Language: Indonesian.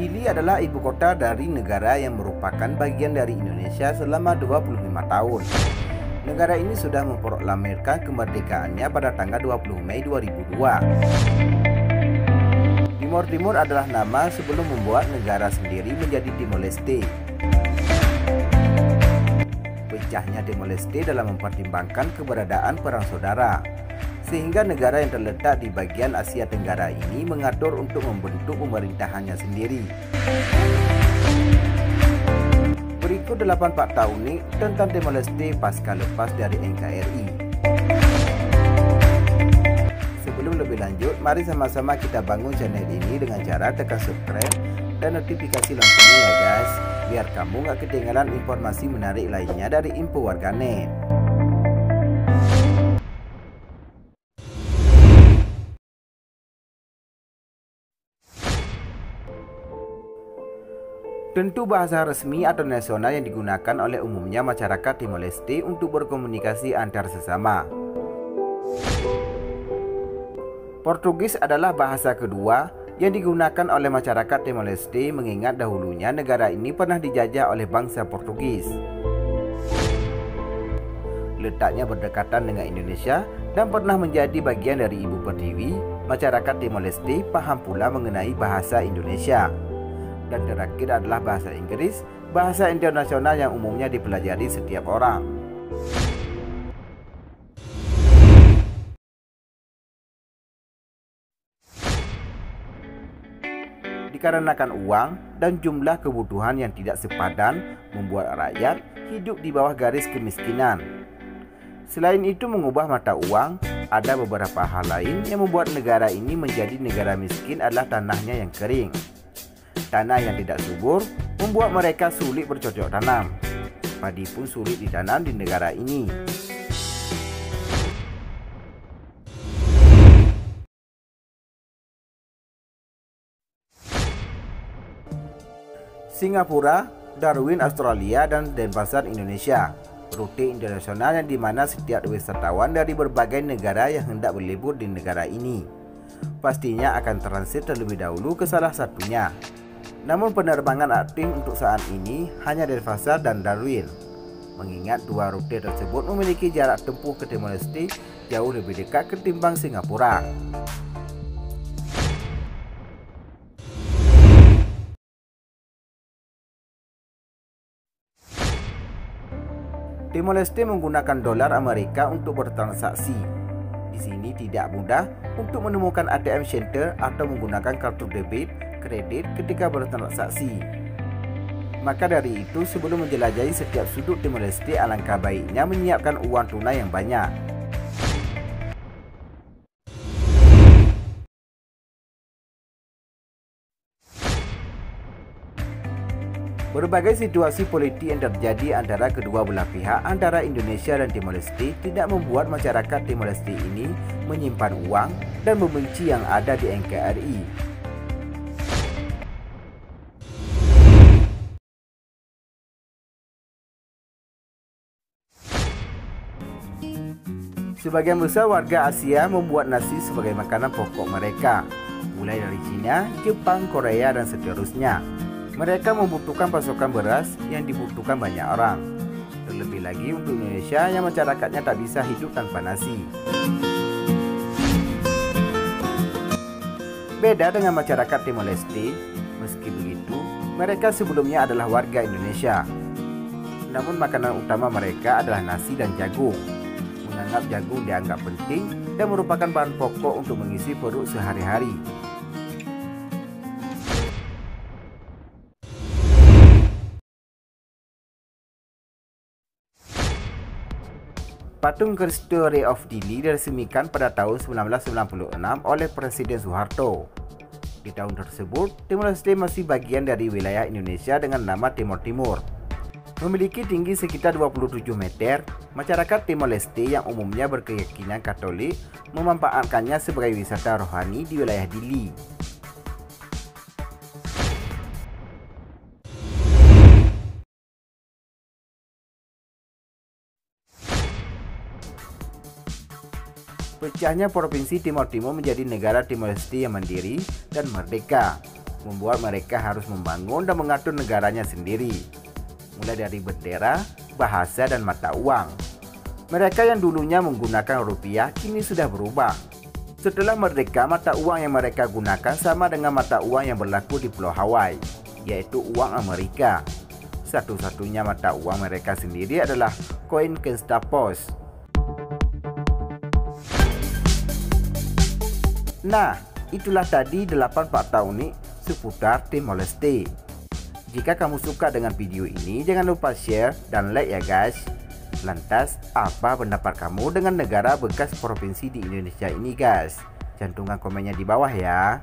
Dili adalah ibu kota dari negara yang merupakan bagian dari Indonesia selama 25 tahun. Negara ini sudah memproklamirkan kemerdekaannya pada tanggal 20 Mei 2002. Timor Timur adalah nama sebelum membuat negara sendiri menjadi Timor Leste. Pecahnya Timor Leste dalam mempertimbangkan keberadaan perang saudara, sehingga negara yang terletak di bagian Asia Tenggara ini mengatur untuk membentuk pemerintahannya sendiri. Berikut 8 fakta unik tentang Timor Leste pasca lepas dari NKRI. Sebelum lebih lanjut, mari sama-sama kita bangun channel ini dengan cara tekan subscribe dan notifikasi loncengnya ya guys, biar kamu gak ketinggalan informasi menarik lainnya dari Info Warganet. Tentu bahasa resmi atau nasional yang digunakan oleh umumnya masyarakat Timor Leste untuk berkomunikasi antar sesama. Portugis adalah bahasa kedua yang digunakan oleh masyarakat Timor Leste, mengingat dahulunya negara ini pernah dijajah oleh bangsa Portugis. Letaknya berdekatan dengan Indonesia dan pernah menjadi bagian dari Ibu Pertiwi, masyarakat Timor Leste paham pula mengenai bahasa Indonesia. Dan terakhir adalah bahasa Inggris, bahasa internasional yang umumnya dipelajari setiap orang. Dikarenakan uang dan jumlah kebutuhan yang tidak sepadan, membuat rakyat hidup di bawah garis kemiskinan. Selain itu, mengubah mata uang, ada beberapa hal lain yang membuat negara ini menjadi negara miskin adalah tanahnya yang kering. Tanah yang tidak subur membuat mereka sulit bercocok tanam. Padi pun sulit ditanam di negara ini. Singapura, Darwin Australia, dan Denpasar Indonesia, rute internasional yang dimana setiap wisatawan dari berbagai negara yang hendak berlibur di negara ini pastinya akan transit terlebih dahulu ke salah satunya. Namun penerbangan aktif untuk saat ini hanya Denpasar dan Darwin, mengingat dua rute tersebut memiliki jarak tempuh ke Timor Leste jauh lebih dekat ketimbang Singapura. Timor Leste menggunakan dolar Amerika untuk bertransaksi. Di sini tidak mudah untuk menemukan ATM center atau menggunakan kartu debit, kredit ketika bertransaksi. Maka dari itu, sebelum menjelajahi setiap sudut Timor Leste, alangkah baiknya menyiapkan uang tunai yang banyak. Berbagai situasi politik yang terjadi antara kedua belah pihak antara Indonesia dan Timor Leste tidak membuat masyarakat Timor Leste ini menyimpan uang dan membenci yang ada di NKRI. Sebagian besar warga Asia membuat nasi sebagai makanan pokok mereka, mulai dari China, Jepang, Korea, dan seterusnya. Mereka membutuhkan pasokan beras yang dibutuhkan banyak orang. Terlebih lagi untuk Indonesia yang masyarakatnya tak bisa hidup tanpa nasi. Beda dengan masyarakat Timor Leste, meski begitu, mereka sebelumnya adalah warga Indonesia. Namun makanan utama mereka adalah nasi dan jagung. Menganggap jagung dianggap penting dan merupakan bahan pokok untuk mengisi perut sehari-hari. Patung Cristo Rei of Dili diresmikan pada tahun 1996 oleh Presiden Soeharto. Di tahun tersebut, Timor Leste masih bagian dari wilayah Indonesia dengan nama Timor Timur. Memiliki tinggi sekitar 27 meter, masyarakat Timor Leste yang umumnya berkeyakinan Katolik memanfaatkannya sebagai wisata rohani di wilayah Dili. Pecahnya Provinsi Timor Timur menjadi negara Timor Leste yang mandiri dan merdeka membuat mereka harus membangun dan mengatur negaranya sendiri, mulai dari bendera, bahasa, dan mata uang. Mereka yang dulunya menggunakan rupiah kini sudah berubah. Setelah merdeka, mata uang yang mereka gunakan sama dengan mata uang yang berlaku di Pulau Hawaii, yaitu uang Amerika. Satu-satunya mata uang mereka sendiri adalah koin Kensta Post. Nah, itulah tadi 8 fakta unik seputar Timor Leste. Jika kamu suka dengan video ini, jangan lupa share dan like ya guys. Lantas, apa pendapat kamu dengan negara bekas provinsi di Indonesia ini guys? Cantumkan komennya di bawah ya.